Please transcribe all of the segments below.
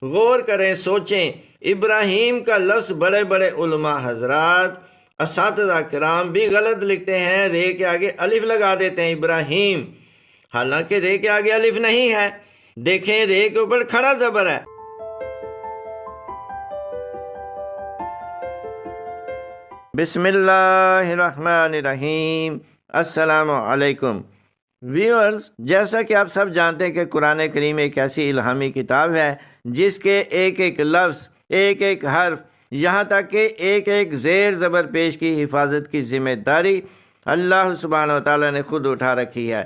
غور کریں، سوچیں۔ ابراہیم کا لفظ بڑے بڑے علماء حضرات، اساتذہ کرام بھی غلط لکھتے ہیں، رے کے آگے الف لگا دیتے ہیں ابراہیم، حالانکہ رے کے آگے الف نہیں ہے۔ دیکھیں رے کے اوپر کھڑا زبر ہے۔ بسم اللہ الرحمن الرحیم۔ السلام علیکم ویورز، جیسا کہ آپ سب جانتے ہیں کہ قرآن کریم ایک ایسی الہامی کتاب ہے جس کے ایک ایک لفظ، ایک ایک حرف، یہاں تک کہ ایک ایک زیر زبر پیش کی حفاظت کی ذمہ داری اللہ سبحانہ و تعالیٰ نے خود اٹھا رکھی ہے۔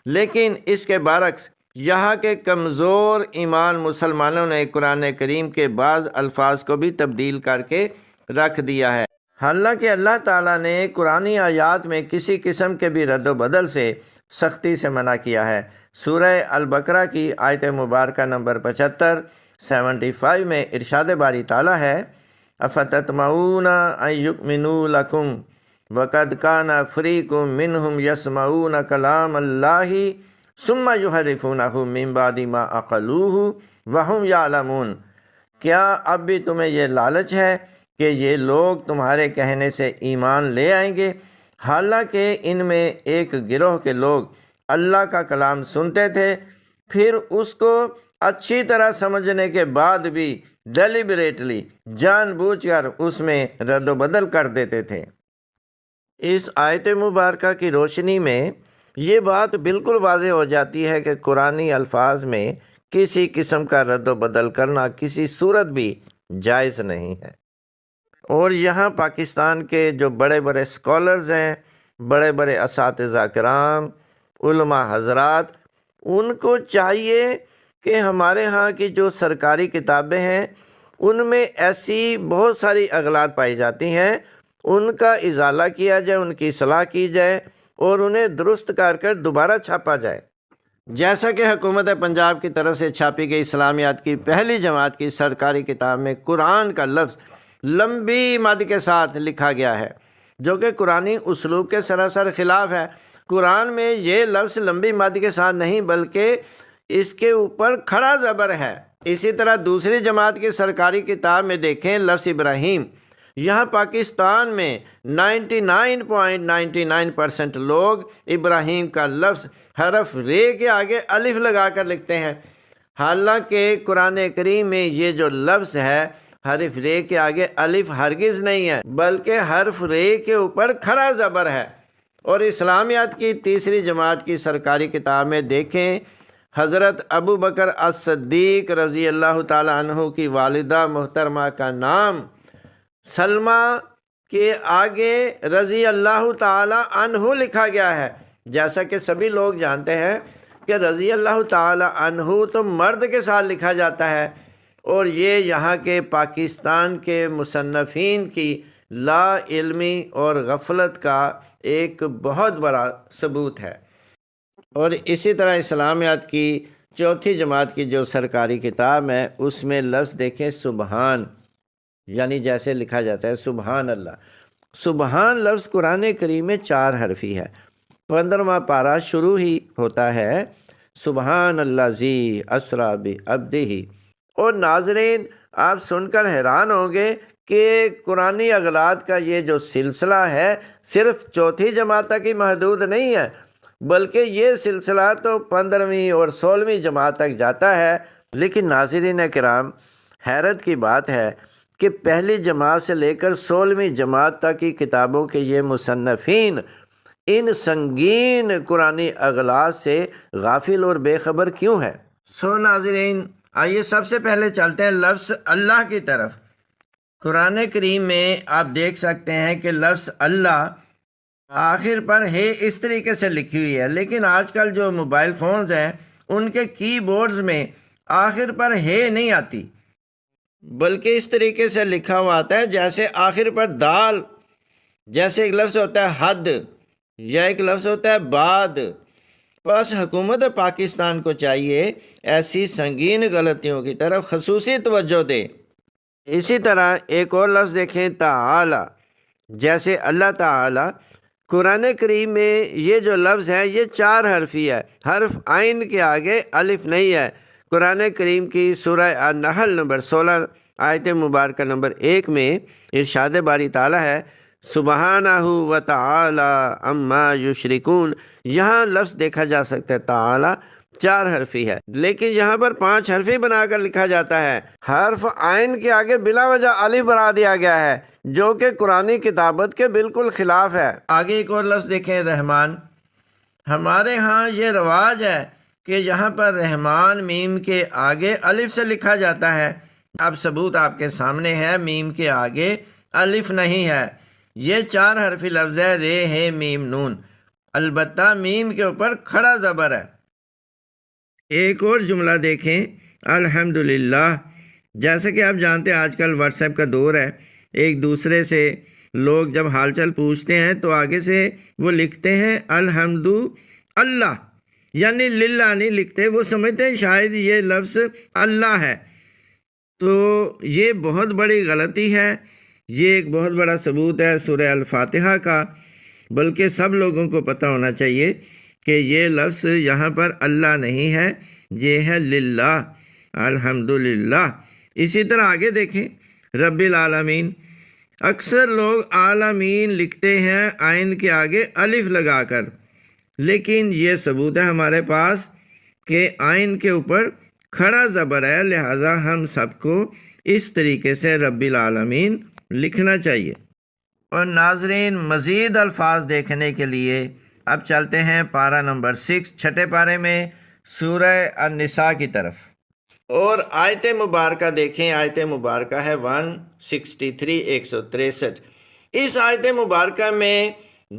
لیکن اس کے برعکس یہاں کے کمزور ایمان مسلمانوں نے قرآن کریم کے بعض الفاظ کو بھی تبدیل کر کے رکھ دیا ہے۔ حالانکہ اللہ تعالیٰ نے قرآنی آیات میں کسی قسم کے بھی رد و بدل سے سختی سے منع کیا ہے۔ سورہ البقرہ کی آیت مبارکہ نمبر 75 میں ارشاد باری تعالیٰ ہے، افتطمعون ان یؤمنوا لکم وقد کان فریق منہم یسمعون کلام اللہ ثم یحرفونہ من بعد ما عقلوہ وہم یعلمون۔ کیا اب بھی تمہیں یہ لالچ ہے کہ یہ لوگ تمہارے کہنے سے ایمان لے آئیں گے، حالانکہ ان میں ایک گروہ کے لوگ اللہ کا کلام سنتے تھے، پھر اس کو اچھی طرح سمجھنے کے بعد بھی ڈیلیبریٹلی، جان بوجھ کر اس میں رد و بدل کر دیتے تھے۔ اس آیت مبارکہ کی روشنی میں یہ بات بالکل واضح ہو جاتی ہے کہ قرآنی الفاظ میں کسی قسم کا رد و بدل کرنا کسی صورت بھی جائز نہیں ہے۔ اور یہاں پاکستان کے جو بڑے بڑے اسکالرز ہیں، بڑے بڑے اساتذہ کرام، علماء حضرات، ان کو چاہیے کہ ہمارے ہاں کی جو سرکاری کتابیں ہیں ان میں ایسی بہت ساری اغلاط پائی جاتی ہیں، ان کا ازالہ کیا جائے، ان کی اصلاح کی جائے اور انہیں درست کر دوبارہ چھاپا جائے۔ جیسا کہ حکومت پنجاب کی طرف سے چھاپی گئی اسلامیات کی پہلی جماعت کی سرکاری کتاب میں قرآن کا لفظ لمبی مد کے ساتھ لکھا گیا ہے، جو کہ قرآنی اسلوب کے سراسر خلاف ہے۔ قرآن میں یہ لفظ لمبی مد کے ساتھ نہیں بلکہ اس کے اوپر کھڑا زبر ہے۔ اسی طرح دوسری جماعت کی سرکاری کتاب میں دیکھیں لفظ ابراہیم، یہاں پاکستان میں 99.99% لوگ ابراہیم کا لفظ حرف رے کے آگے الف لگا کر لکھتے ہیں، حالانکہ قرآن کریم میں یہ جو لفظ ہے حرف رے کے آگے الف ہرگز نہیں ہے، بلکہ حرف رے کے اوپر کھڑا زبر ہے۔ اور اسلامیات کی تیسری جماعت کی سرکاری کتاب میں دیکھیں حضرت ابو بکر الصدیق رضی اللہ تعالی عنہ کی والدہ محترمہ کا نام سلمہ کے آگے رضی اللہ تعالی عنہ لکھا گیا ہے، جیسا کہ سبھی لوگ جانتے ہیں کہ رضی اللہ تعالی عنہ تو مرد کے ساتھ لکھا جاتا ہے، اور یہ یہاں کے پاکستان کے مصنفین کی لا علمی اور غفلت کا ایک بہت بڑا ثبوت ہے۔ اور اسی طرح اسلامیات کی چوتھی جماعت کی جو سرکاری کتاب ہے اس میں لفظ دیکھیں سبحان، یعنی جیسے لکھا جاتا ہے سبحان اللہ۔ سبحان لفظ قرآن کریم میں 4 حرفی ہے۔ 15واں پارہ شروع ہی ہوتا ہے سبحان اللہ ذی اسریٰ بعبدہ۔ اور ناظرین، آپ سن کر حیران ہوں گے کہ قرآنی اغلاط کا یہ جو سلسلہ ہے صرف چوتھی جماعت تک ہی محدود نہیں ہے، بلکہ یہ سلسلہ تو 15ویں اور 16ویں جماعت تک جاتا ہے۔ لیکن ناظرین کرام، حیرت کی بات ہے کہ پہلی جماعت سے لے کر 16ویں جماعت تک کی کتابوں کے یہ مصنفین ان سنگین قرآنی اغلاط سے غافل اور بے خبر کیوں ہے؟ ناظرین، آئیے سب سے پہلے چلتے ہیں لفظ اللہ کی طرف۔ قرآن کریم میں آپ دیکھ سکتے ہیں کہ لفظ اللہ آخر پر ہے اس طریقے سے لکھی ہوئی ہے، لیکن آج کل جو موبائل فونز ہیں ان کے کی بورڈز میں آخر پر ہے نہیں آتی، بلکہ اس طریقے سے لکھا ہوا آتا ہے جیسے آخر پر دال، جیسے ایک لفظ ہوتا ہے حد یا ایک لفظ ہوتا ہے بعد۔ بس حکومت پاکستان کو چاہیے ایسی سنگین غلطیوں کی طرف خصوصی توجہ دے۔ اسی طرح ایک اور لفظ دیکھیں تعالی، جیسے اللہ تعالی، قرآن کریم میں یہ جو لفظ ہے یہ 4 حرفی ہے، حرف عین کے آگے الف نہیں ہے۔ قرآن کریم کی سورہ النحل نمبر 16 آیت مبارکہ نمبر 1 میں ارشاد باری تعالیٰ ہے سبحانہ و تعالی عما یشرکون۔ یہاں لفظ دیکھا جا سکتا ہے تعالی 4 حرفی ہے، لیکن یہاں پر 5 حرفی بنا کر لکھا جاتا ہے۔ حرف عین کے آگے بلا وجہ الف بنا دیا گیا ہے، جو کہ قرآنی کتابت کے بالکل خلاف ہے۔ آگے ایک اور لفظ دیکھیں رحمان۔ ہمارے ہاں یہ رواج ہے کہ یہاں پر رحمان میم کے آگے الف سے لکھا جاتا ہے۔ اب ثبوت آپ کے سامنے ہے، میم کے آگے الف نہیں ہے، یہ 4 حرفی لفظ ہے رے ہے میم نون، البتہ میم کے اوپر کھڑا زبر ہے۔ ایک اور جملہ دیکھیں الحمدللہ۔ جیسا کہ آپ جانتے ہیں آج کل واٹس ایپ کا دور ہے، ایک دوسرے سے لوگ جب حال چال پوچھتے ہیں تو آگے سے وہ لکھتے ہیں الحمد اللہ، یعنی للہ نہیں لکھتے، وہ سمجھتے ہیں شاید یہ لفظ اللہ ہے۔ تو یہ بہت بڑی غلطی ہے، یہ ایک بہت بڑا ثبوت ہے سورہ الفاتحہ کا، بلکہ سب لوگوں کو پتہ ہونا چاہیے کہ یہ لفظ یہاں پر اللہ نہیں ہے، یہ ہے للہ، الحمدللہ۔ اسی طرح آگے دیکھیں رب العالمین۔ اکثر لوگ عالمین لکھتے ہیں عین کے آگے الف لگا کر، لیکن یہ ثبوت ہے ہمارے پاس کہ عین کے اوپر کھڑا زبر ہے، لہٰذا ہم سب کو اس طریقے سے رب العالمین لکھنا چاہیے۔ اور ناظرین مزید الفاظ دیکھنے کے لیے اب چلتے ہیں پارہ نمبر 6 چھٹے پارے میں سورہ النساء کی طرف، اور آیت مبارکہ دیکھیں۔ آیت مبارکہ ہے 163 163۔ اس آیت مبارکہ میں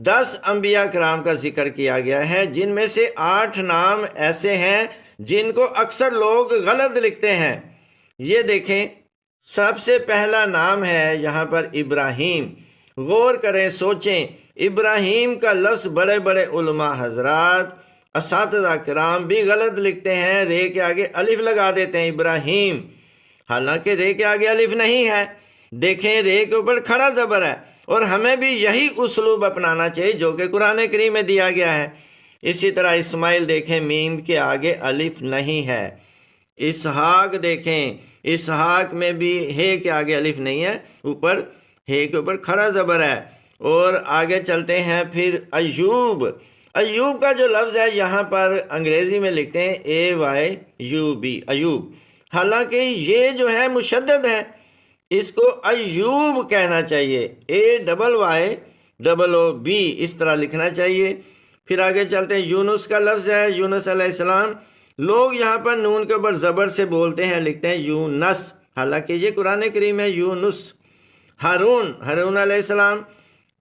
10 انبیاء کرام کا ذکر کیا گیا ہے، جن میں سے 8 نام ایسے ہیں جن کو اکثر لوگ غلط لکھتے ہیں۔ یہ دیکھیں، سب سے پہلا نام ہے یہاں پر ابراہیم۔ غور کریں، سوچیں، ابراہیم کا لفظ بڑے بڑے علماء حضرات اساتذہ کرام بھی غلط لکھتے ہیں، رے کے آگے الف لگا دیتے ہیں ابراہیم، حالانکہ رے کے آگے الف نہیں ہے۔ دیکھیں رے کے اوپر کھڑا زبر ہے، اور ہمیں بھی یہی اسلوب اپنانا چاہیے جو کہ قرآن کریم میں دیا گیا ہے۔ اسی طرح اسماعیل دیکھیں، میم کے آگے الف نہیں ہے۔ اسحاق دیکھیں، اسحاق میں بھی ہے کے آگے الف نہیں ہے، اوپر ہے کے اوپر کھڑا زبر ہے۔ اور آگے چلتے ہیں پھر ایوب۔ ایوب کا جو لفظ ہے یہاں پر انگریزی میں لکھتے ہیں AYUB، ایوب، حالانکہ یہ جو ہے مشدد ہے، اس کو ایوب کہنا چاہیے، AYOOB اس طرح لکھنا چاہیے۔ پھر آگے چلتے ہیں، یونس کا لفظ ہے، یونس علیہ السلام، لوگ یہاں پر نون کے اوپر زبر سے بولتے ہیں، لکھتے ہیں یونس، حالانکہ یہ قرآن کریم ہے یونس۔ ہارون، ہارون علیہ السلام،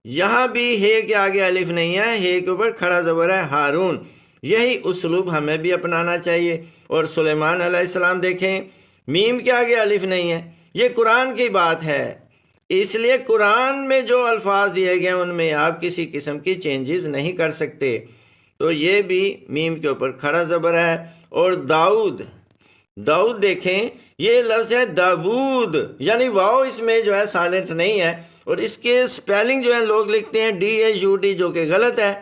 یہاں بھی ہے کے آگے الف نہیں ہے، ہے کے اوپر کھڑا زبر ہے، ہارون۔ یہی اسلوب ہمیں بھی اپنانا چاہیے۔ اور سلیمان علیہ السلام دیکھیں، میم کے آگے الف نہیں ہے، یہ قرآن کی بات ہے، اس لیے قرآن میں جو الفاظ دیے گئے ان میں آپ کسی قسم کی چینجز نہیں کر سکتے۔ تو یہ بھی میم کے اوپر کھڑا زبر ہے۔ اور داؤد، داؤد دیکھیں، یہ لفظ ہے داود، یعنی واو اس میں جو ہے سائلنٹ نہیں ہے، اور اس کے سپیلنگ جو ہے لوگ لکھتے ہیں DAUD، جو کہ غلط ہے،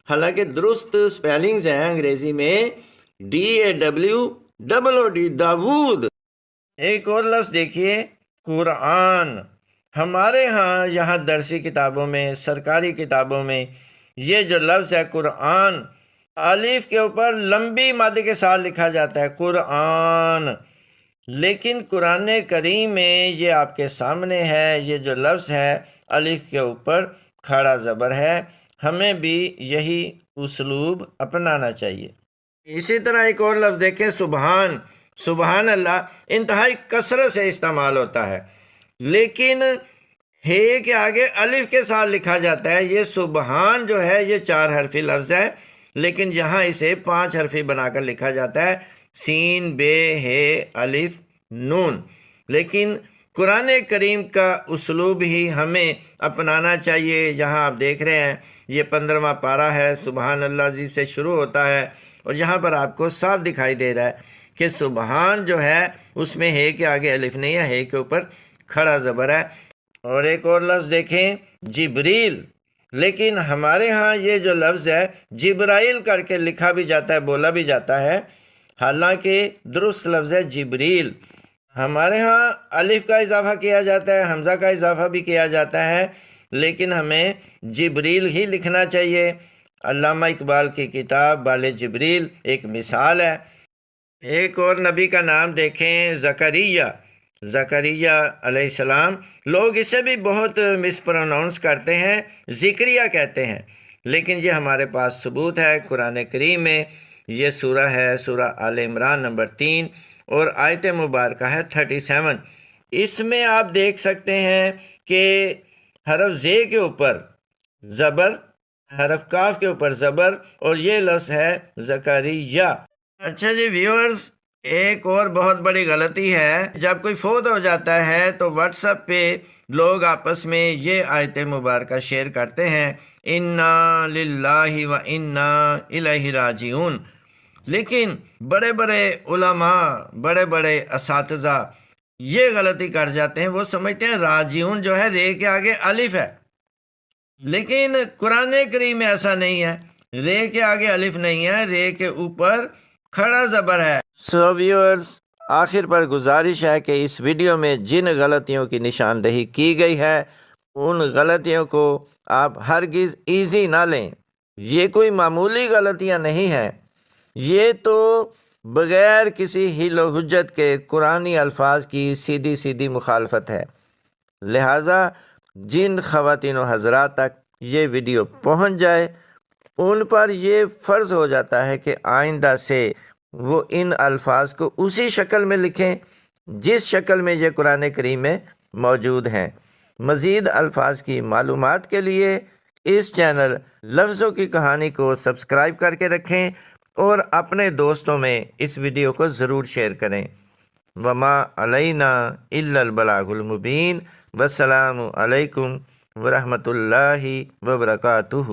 حالانکہ درست سپیلنگز ہیں انگریزی میں DAWOOD، داود۔ ایک اور لفظ دیکھیے قرآن۔ ہمارے ہاں یہاں درسی کتابوں میں، سرکاری کتابوں میں یہ جو لفظ ہے قرآن، الف کے اوپر لمبی مد کے ساتھ لکھا جاتا ہے قرآن، لیکن قرآن کریم میں یہ آپ کے سامنے ہے، یہ جو لفظ ہے الف کے اوپر کھڑا زبر ہے۔ ہمیں بھی یہی اسلوب اپنانا چاہیے۔ اسی طرح ایک اور لفظ دیکھیں سبحان۔ سبحان اللہ انتہائی کثرت سے استعمال ہوتا ہے، لیکن ہے کے آگے الف کے ساتھ لکھا جاتا ہے۔ یہ سبحان جو ہے یہ 4 حرفی لفظ ہے، لیکن یہاں اسے 5 حرفی بنا کر لکھا جاتا ہے، سین بے ہے الف نون۔ لیکن قرآن کریم کا اسلوب ہی ہمیں اپنانا چاہیے۔ یہاں آپ دیکھ رہے ہیں یہ 15واں پارہ ہے، سبحان اللہ جی سے شروع ہوتا ہے، اور یہاں پر آپ کو صاف دکھائی دے رہا ہے کہ سبحان جو ہے اس میں ہے کے آگے الف نہیں ہے، ہے کے اوپر کھڑا زبر ہے۔ اور ایک اور لفظ دیکھیں جبریل، لیکن ہمارے ہاں یہ جو لفظ ہے جبرائیل کر کے لکھا بھی جاتا ہے، بولا بھی جاتا ہے، حالانکہ درست لفظ ہے جبریل۔ ہمارے ہاں الف کا اضافہ کیا جاتا ہے، حمزہ کا اضافہ بھی کیا جاتا ہے، لیکن ہمیں جبریل ہی لکھنا چاہیے۔ علامہ اقبال کی کتاب بال جبریل ایک مثال ہے۔ ایک اور نبی کا نام دیکھیں، زکریا علیہ السلام۔ لوگ اسے بھی بہت مس پروناؤنس کرتے ہیں، ذکریہ کہتے ہیں، لیکن یہ ہمارے پاس ثبوت ہے قرآن کریم میں۔ یہ سورہ ہے سورہ آل عمران نمبر 3 اور آیت مبارکہ ہے 37۔ اس میں آپ دیکھ سکتے ہیں کہ حرف زے کے اوپر زبر، حرف کاف کے اوپر زبر، اور یہ لفظ ہے زکریہ۔ اچھا جی ویورز، ایک اور بہت بڑی غلطی ہے، جب کوئی فوت ہو جاتا ہے تو واٹس ایپ پہ لوگ آپس میں یہ آیت مبارکہ شیئر کرتے ہیں، انا للہ و انا الیہ راجعون، لیکن بڑے بڑے علماء، بڑے بڑے اساتذہ یہ غلطی کر جاتے ہیں، وہ سمجھتے ہیں راجعون جو ہے رے کے آگے الف ہے، لیکن قرآن کریم میں ایسا نہیں ہے، رے کے آگے الف نہیں ہے، رے کے اوپر کھڑا زبر ہے۔ سو ویورز، آخر پر گزارش ہے کہ اس ویڈیو میں جن غلطیوں کی نشاندہی کی گئی ہے ان غلطیوں کو آپ ہرگز ایزی نہ لیں۔ یہ کوئی معمولی غلطیاں نہیں ہیں، یہ تو بغیر کسی حیل و حجت کے قرآنی الفاظ کی سیدھی سیدھی مخالفت ہے۔ لہٰذا جن خواتین و حضرات تک یہ ویڈیو پہنچ جائے ان پر یہ فرض ہو جاتا ہے کہ آئندہ سے وہ ان الفاظ کو اسی شکل میں لکھیں جس شکل میں یہ قرآن کریم میں موجود ہیں۔ مزید الفاظ کی معلومات کے لیے اس چینل لفظوں کی کہانی کو سبسکرائب کر کے رکھیں اور اپنے دوستوں میں اس ویڈیو کو ضرور شیئر کریں۔ وما علینا الا البلاغ المبین۔ والسلام علیکم ورحمۃ اللہ وبرکاتہ۔